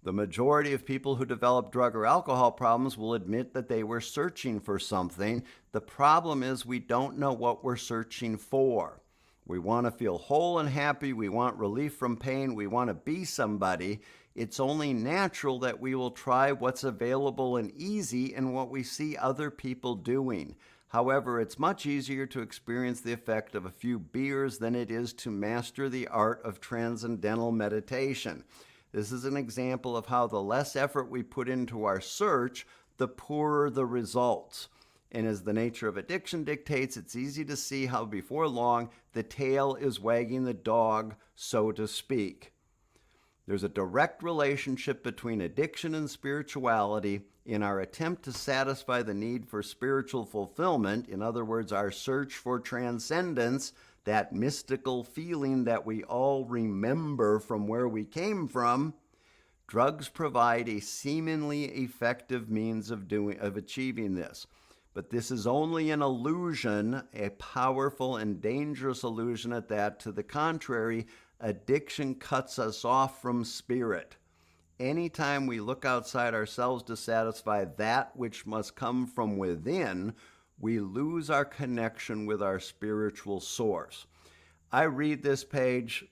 The majority of people who develop drug or alcohol problems will admit that they were searching for something. The problem is we don't know what we're searching for. We want to feel whole and happy. We want relief from pain. We want to be somebody. It's only natural that we will try what's available and easy and what we see other people doing. However, it's much easier to experience the effect of a few beers than it is to master the art of transcendental meditation. This is an example of how the less effort we put into our search, the poorer the results. And as the nature of addiction dictates, it's easy to see how before long the tail is wagging the dog, so to speak. There's a direct relationship between addiction and spirituality. In our attempt to satisfy the need for spiritual fulfillment, in other words, our search for transcendence, that mystical feeling that we all remember from where we came from, drugs provide a seemingly effective means of achieving this. But this is only an illusion, a powerful and dangerous illusion at that. To the contrary, addiction cuts us off from spirit. Anytime we look outside ourselves to satisfy that which must come from within, we lose our connection with our spiritual source. I read this page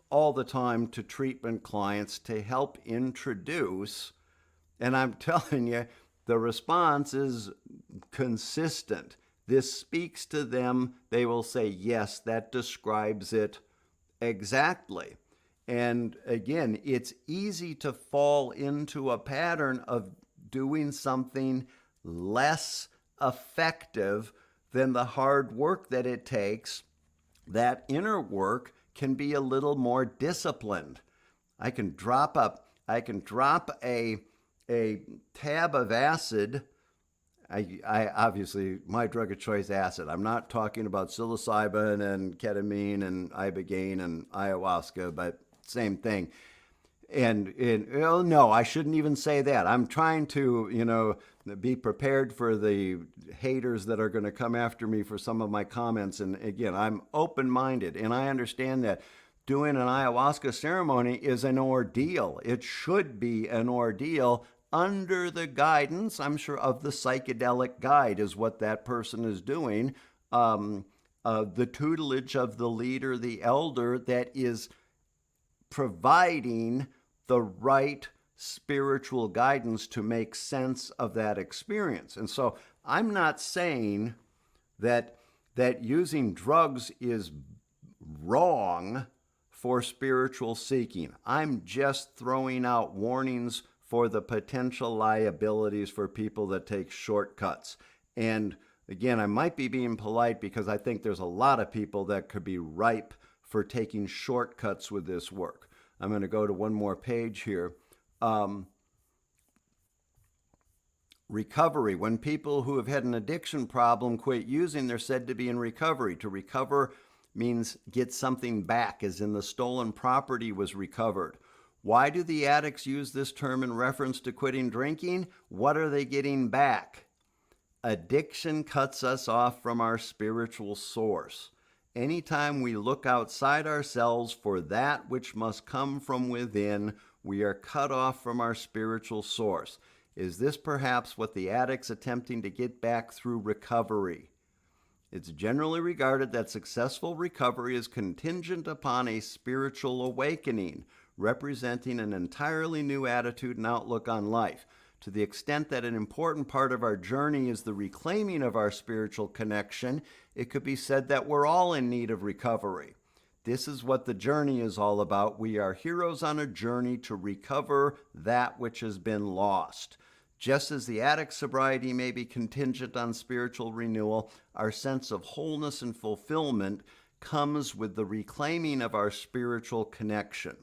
all the time to treatment clients to help introduce, and I'm telling you, the response is consistent. This speaks to them. They will say, yes, that describes it exactly. And again, it's easy to fall into a pattern of doing something less effective than the hard work that it takes. That inner work can be a little more disciplined. I can drop a tab of acid. I obviously, my drug of choice, acid. I'm not talking about psilocybin and ketamine and ibogaine and ayahuasca, but same thing. And oh no, I shouldn't even say that. I'm trying to, be prepared for the haters that are going to come after me for some of my comments. And again, I'm open-minded, and I understand that doing an ayahuasca ceremony is an ordeal. It should be an ordeal under the guidance, I'm sure, of the psychedelic guide is what that person is doing. The tutelage of the leader, the elder, that is providing the right spiritual guidance to make sense of that experience. And so I'm not saying that using drugs is wrong for spiritual seeking. I'm just throwing out warnings for the potential liabilities for people that take shortcuts. And again, I might be being polite because I think there's a lot of people that could be ripe for taking shortcuts with this work. I'm going to go to one more page here. Recovery. When people who have had an addiction problem quit using, they're said to be in recovery. To recover means get something back, as in the stolen property was recovered. Why do the addicts use this term in reference to quitting drinking? What are they getting back? Addiction cuts us off from our spiritual source. Anytime we look outside ourselves for that which must come from within, we are cut off from our spiritual source. Is this perhaps what the addict's attempting to get back through recovery? It's generally regarded that successful recovery is contingent upon a spiritual awakening, representing an entirely new attitude and outlook on life. To the extent that an important part of our journey is the reclaiming of our spiritual connection, it could be said that we're all in need of recovery. This is what the journey is all about. We are heroes on a journey to recover that which has been lost. Just as the addict's sobriety may be contingent on spiritual renewal, our sense of wholeness and fulfillment comes with the reclaiming of our spiritual connection.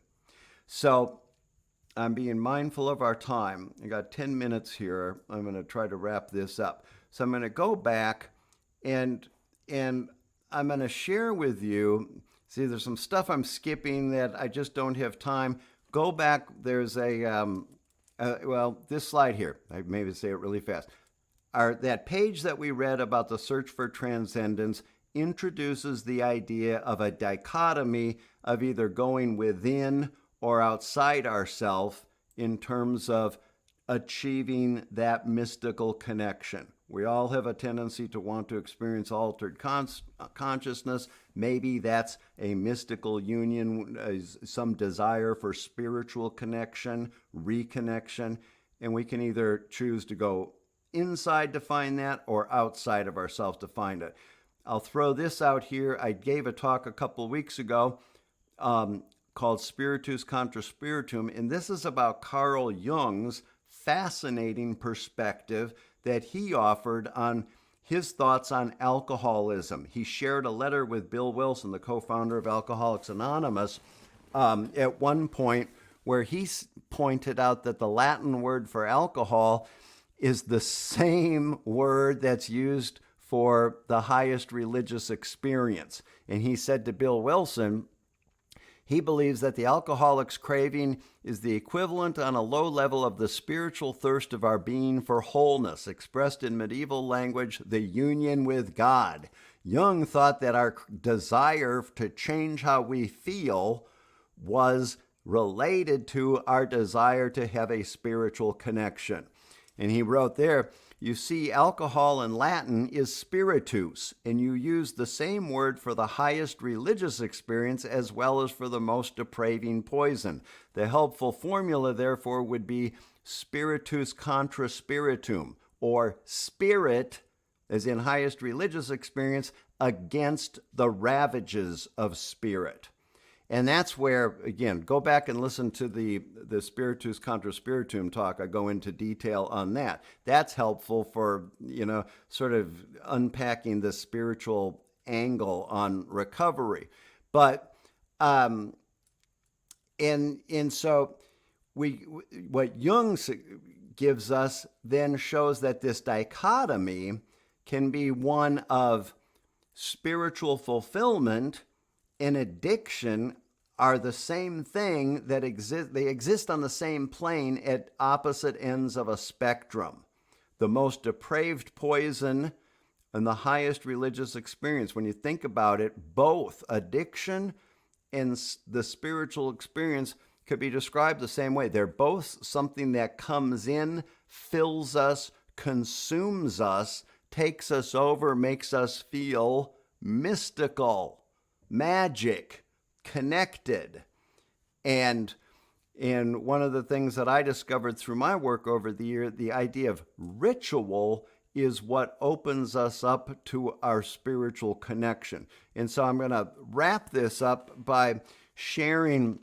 So I'm being mindful of our time. I got 10 minutes here. I'm going to try to wrap this up. So I'm going to go back and I'm going to share with you. See, there's some stuff I'm skipping that I just don't have time. Go back. There's this slide here. I maybe say it really fast. That page that we read about the search for transcendence introduces the idea of a dichotomy of either going within or outside ourself in terms of achieving that mystical connection. We all have a tendency to want to experience altered consciousness. Maybe that's a mystical union, some desire for spiritual connection, reconnection, and we can either choose to go inside to find that or outside of ourselves to find it. I'll throw this out here. I gave a talk a couple weeks ago called Spiritus contra Spiritum, and this is about Carl Jung's fascinating perspective that he offered on his thoughts on alcoholism. He shared a letter with Bill Wilson, the co-founder of Alcoholics Anonymous, at one point where he pointed out that the Latin word for alcohol is the same word that's used for the highest religious experience. And he said to Bill Wilson, he believes that the alcoholic's craving is the equivalent on a low level of the spiritual thirst of our being for wholeness, expressed in medieval language, the union with God. Jung thought that our desire to change how we feel was related to our desire to have a spiritual connection. And he wrote there, you see, alcohol in Latin is spiritus, and you use the same word for the highest religious experience as well as for the most depraving poison. The helpful formula, therefore, would be spiritus contra spiritum, or spirit, as in highest religious experience, against the ravages of spirit. And that's where, again, go back and listen to the Spiritus contra Spiritum talk. I go into detail on that. That's helpful for, sort of unpacking the spiritual angle on recovery. But, so what Jung gives us then shows that this dichotomy can be one of spiritual fulfillment and addiction are the same thing that exist. They exist on the same plane at opposite ends of a spectrum. The most depraved poison and the highest religious experience. When you think about it, both addiction and the spiritual experience could be described the same way. They're both something that comes in, fills us, consumes us, takes us over, makes us feel mystical, magic, connected. And one of the things that I discovered through my work over the year, the idea of ritual is what opens us up to our spiritual connection. And so I'm going to wrap this up by sharing,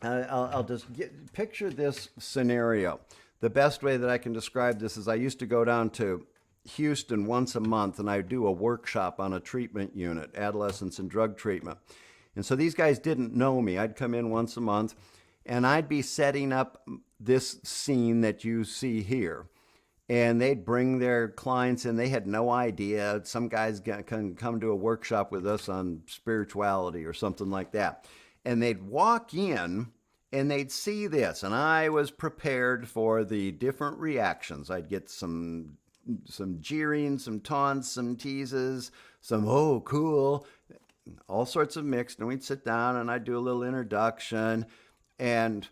I'll just picture this scenario. The best way that I can describe this is I used to go down to Houston once a month and I do a workshop on a treatment unit, adolescence and drug treatment. And so these guys didn't know me. I'd come in once a month and I'd be setting up this scene that you see here. and they'd bring their clients in. They had no idea. Some guys can come to a workshop with us on spirituality or something like that. And they'd walk in and they'd see this. And I was prepared for the different reactions. I'd get some jeering, some taunts, some teases, some, oh, cool, all sorts of mixed. And we'd sit down and I'd do a little introduction. And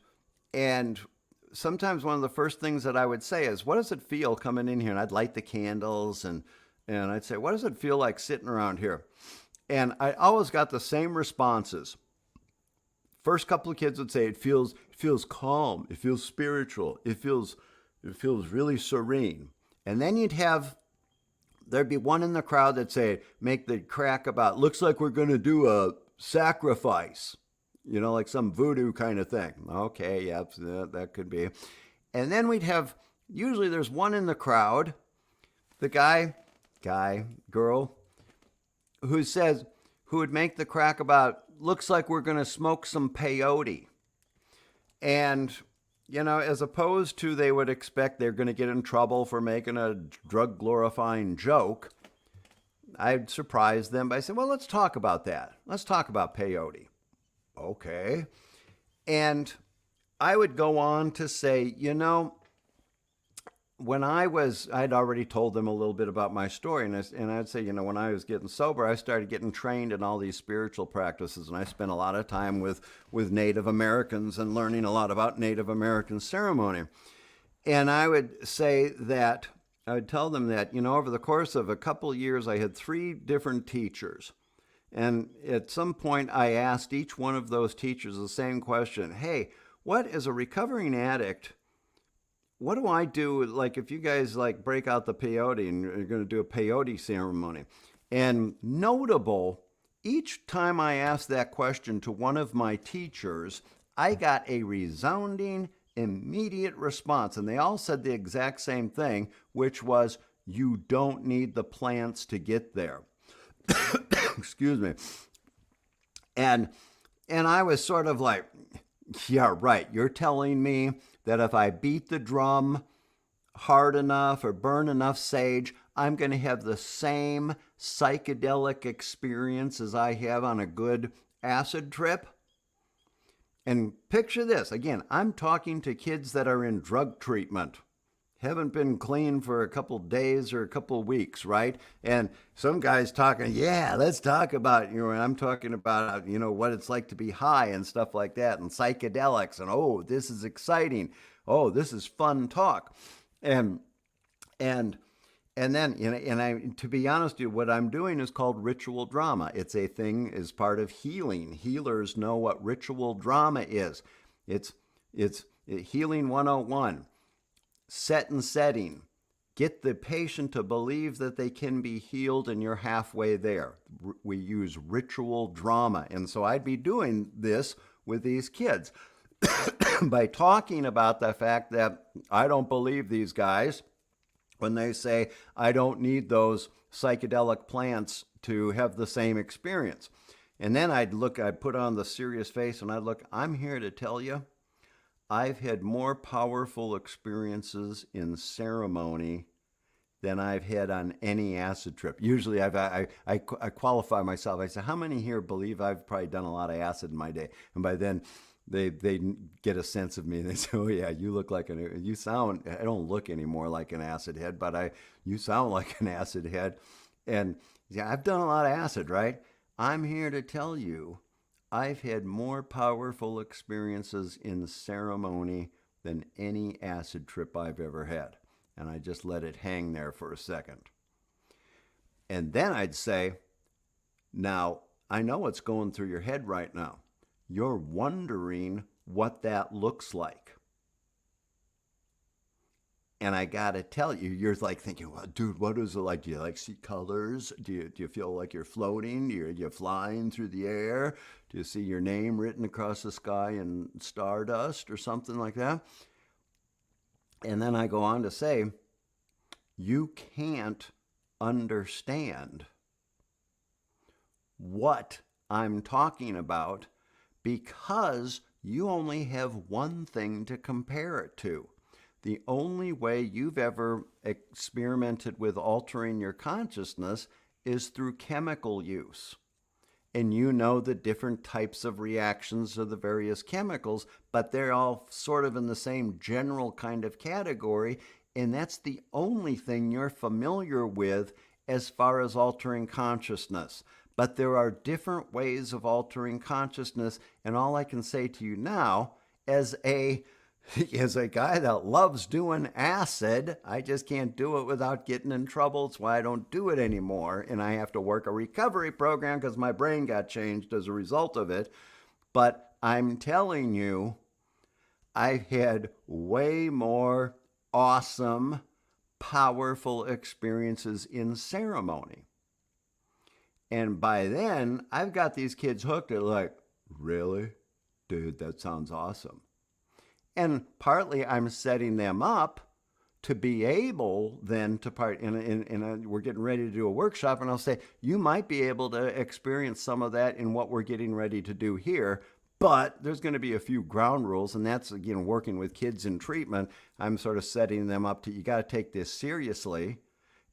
sometimes one of the first things that I would say is, what does it feel coming in here? And I'd light the candles and I'd say, what does it feel like sitting around here? And I always got the same responses. First couple of kids would say, it feels calm, it feels spiritual, it feels really serene. And then there'd be one in the crowd that'd say, make the crack about, looks like we're going to do a sacrifice. Like some voodoo kind of thing. Okay, yeah, that could be. And then usually there's one in the crowd, the guy, girl, who would make the crack about, looks like we're going to smoke some peyote. And, as opposed to they would expect they're going to get in trouble for making a drug glorifying joke, I'd surprise them by saying, well, let's talk about that. Let's talk about peyote. Okay. And I would go on to say, when I'd already told them a little bit about my story. And I'd say, when I was getting sober, I started getting trained in all these spiritual practices. And I spent a lot of time with Native Americans and learning a lot about Native American ceremony. And I would tell them that, over the course of a couple years, I had 3 different teachers. And at some point, I asked each one of those teachers the same question. Hey, what as a recovering addict, what do I do? Like if you guys break out the peyote and you're going to do a peyote ceremony. And notable, each time I asked that question to one of my teachers, I got a resounding, immediate response. And they all said the exact same thing, which was, you don't need the plants to get there. Excuse me. And I was sort of like, yeah, right. You're telling me that if I beat the drum hard enough or burn enough sage, I'm going to have the same psychedelic experience as I have on a good acid trip? And picture this. Again, I'm talking to kids that are in drug treatment. Haven't been clean for a couple days or a couple weeks, right? And some guy's talking, yeah, let's talk about, and I'm talking about, what it's like to be high and stuff like that, and psychedelics, and oh, this is exciting. Oh, this is fun talk. And then, to be honest with you, what I'm doing is called ritual drama. It's a thing as part of healing. Healers know what ritual drama is. It's healing 101. Set and setting. Get the patient to believe that they can be healed, and you're halfway there. We use ritual drama. And so I'd be doing this with these kids by talking about the fact that I don't believe these guys when they say I don't need those psychedelic plants to have the same experience. And then I'd put on the serious face and I'd look, I'm here to tell you, I've had more powerful experiences in ceremony than I've had on any acid trip. Usually I qualify myself. I say, how many here believe I've probably done a lot of acid in my day? And by then they get a sense of me and they say, oh yeah, you sound, I don't look anymore like an acid head, but you sound like an acid head. And yeah, I've done a lot of acid, right? I'm here to tell you, I've had more powerful experiences in ceremony than any acid trip I've ever had. And I just let it hang there for a second. And then I'd say, now, I know what's going through your head right now. You're wondering what that looks like. And I got to tell you, you're thinking, well, dude, what is it like? Do you see colors? Do you feel like you're floating? You're flying through the air? Do you see your name written across the sky in stardust or something like that? And then I go on to say, you can't understand what I'm talking about because you only have one thing to compare it to. the only way you've ever experimented with altering your consciousness is through chemical use. And you know the different types of reactions of the various chemicals, but they're all sort of in the same general kind of category. And that's the only thing you're familiar with as far as altering consciousness. But there are different ways of altering consciousness. And all I can say to you now, as a guy that loves doing acid, I just can't do it without getting in trouble. It's why I don't do it anymore. And I have to work a recovery program because my brain got changed as a result of it. But I'm telling you, I've had way more awesome, powerful experiences in ceremony. And by then, I've got these kids hooked. They're like, really? Dude, that sounds awesome. And partly I'm setting them up to be able then to we're getting ready to do a workshop, and I'll say, you might be able to experience some of that in what we're getting ready to do here, but there's going to be a few ground rules, and that's, again, working with kids in treatment. I'm sort of setting them up to, you got to take this seriously,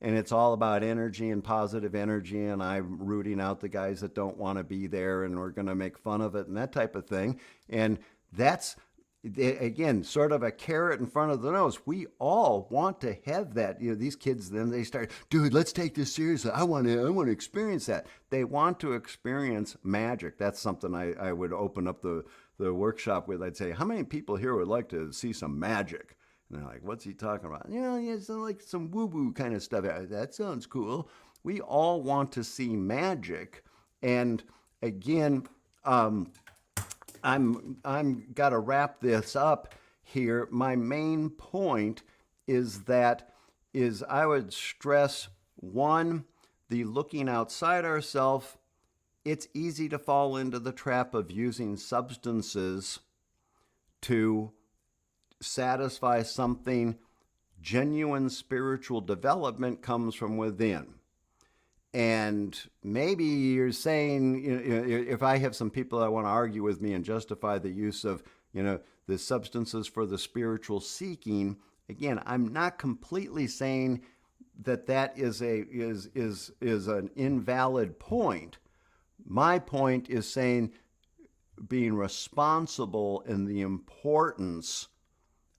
and it's all about energy and positive energy, and I'm rooting out the guys that don't want to be there, and we're going to make fun of it and that type of thing. And that's, again, sort of a carrot in front of the nose. We all want to have that. These kids, then they start, dude, let's take this seriously. I want to experience that. They want to experience magic. That's something I would open up the workshop with. I'd say, how many people here would like to see some magic? And they're like, what's he talking about? It's like some woo-woo kind of stuff. That sounds cool. We all want to see magic. And again, I'm got to wrap this up here. My main point is I would stress, one, the looking outside ourselves. It's easy to fall into the trap of using substances to satisfy something. Genuine spiritual development comes from within. And maybe you're saying, if I have some people that want to argue with me and justify the use of, the substances for the spiritual seeking, again, I'm not completely saying that is an invalid point. My point is saying being responsible in the importance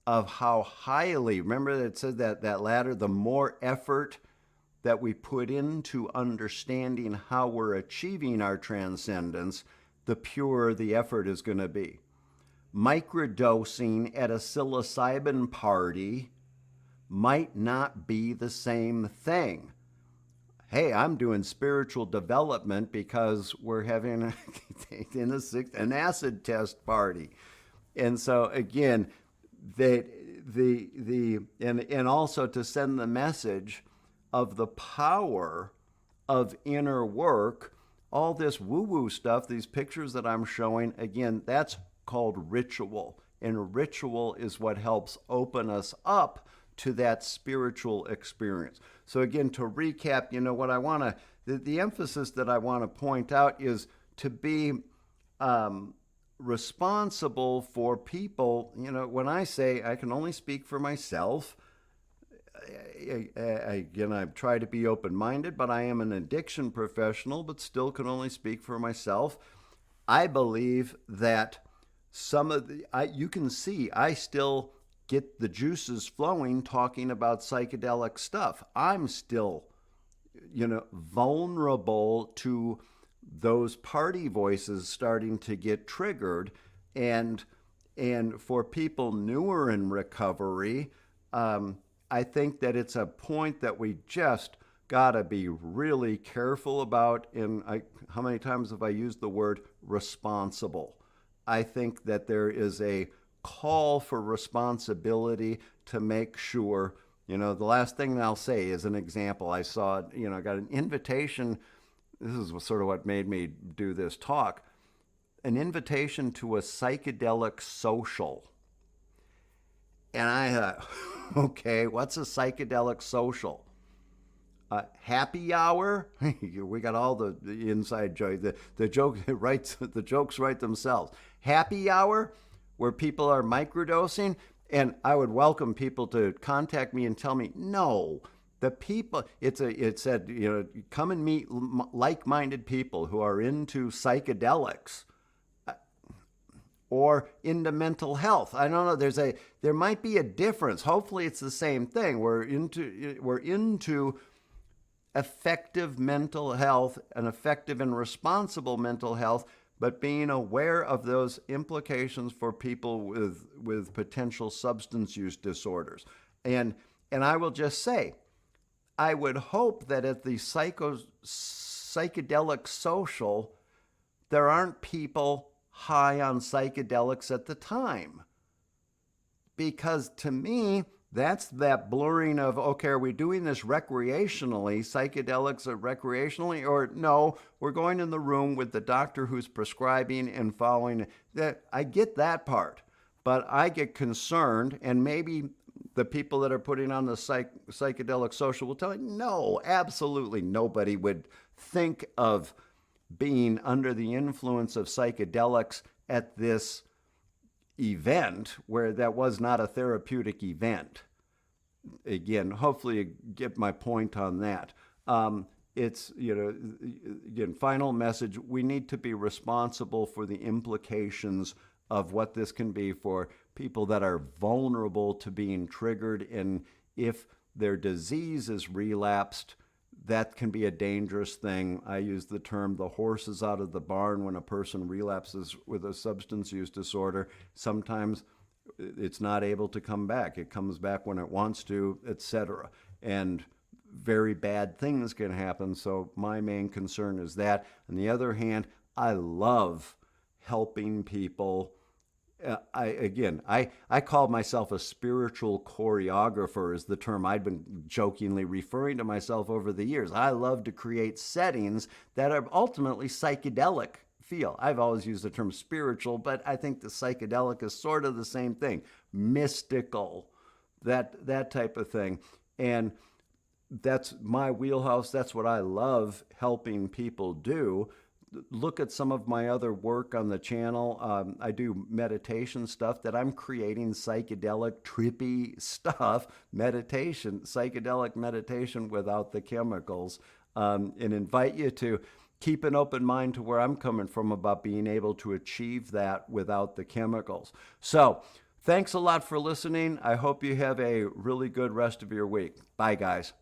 of how highly, remember that it said that ladder, the more effort that we put into understanding how we're achieving our transcendence, the purer the effort is going to be. Microdosing at a psilocybin party might not be the same thing. Hey, I'm doing spiritual development because we're having an acid test party. And so again, and also to send the message of the power of inner work, all this woo-woo stuff, these pictures that I'm showing, again, that's called ritual. And ritual is what helps open us up to that spiritual experience. So again, to recap, what I want to, the emphasis that I want to point out is to be responsible for people. When I say I can only speak for myself, again, I try to be open-minded, but I am an addiction professional, but still can only speak for myself. I believe that you can see I still get the juices flowing talking about psychedelic stuff. I'm still, vulnerable to those party voices starting to get triggered. And for people newer in recovery, I think that it's a point that we just got to be really careful about. And how many times have I used the word responsible? I think that there is a call for responsibility to make sure, the last thing I'll say is an example. I saw, I got an invitation. This is sort of what made me do this talk, an invitation to a psychedelic social. And I thought, okay, what's a psychedelic social? Happy hour? We got all the inside joke. The jokes write themselves. Happy hour, where people are microdosing. And I would welcome people to contact me and tell me, no, the people, it said, come and meet like-minded people who are into psychedelics or into mental health. I don't know. There might be a difference. Hopefully it's the same thing. We're into effective mental health and effective and responsible mental health, but being aware of those implications for people with potential substance use disorders. And I will just say, I would hope that at the psychedelic social, there aren't people high on psychedelics at the time. Because to me, that's that blurring of, okay, are we doing this recreationally? Psychedelics are recreationally? Or no, we're going in the room with the doctor who's prescribing and following. That I get that part. But I get concerned, and maybe the people that are putting on the psychedelic social will tell you, no, absolutely nobody would think of being under the influence of psychedelics at this event where that was not a therapeutic event. Again, hopefully you get my point on that. It's, again, final message, we need to be responsible for the implications of what this can be for people that are vulnerable to being triggered. And if their disease is relapsed, that can be a dangerous thing. I use the term the horse is out of the barn when a person relapses with a substance use disorder. Sometimes it's not able to come back. It comes back when it wants to, etc. And very bad things can happen. So my main concern is that. On the other hand, I love helping people. I call myself a spiritual choreographer is the term I've been jokingly referring to myself over the years. I love to create settings that are ultimately psychedelic feel. I've always used the term spiritual, but I think the psychedelic is sort of the same thing. Mystical, that type of thing. And that's my wheelhouse. That's what I love helping people do. Look at some of my other work on the channel. I do meditation stuff that I'm creating psychedelic, trippy stuff, psychedelic meditation without the chemicals, and invite you to keep an open mind to where I'm coming from about being able to achieve that without the chemicals. So thanks a lot for listening. I hope you have a really good rest of your week. Bye, guys.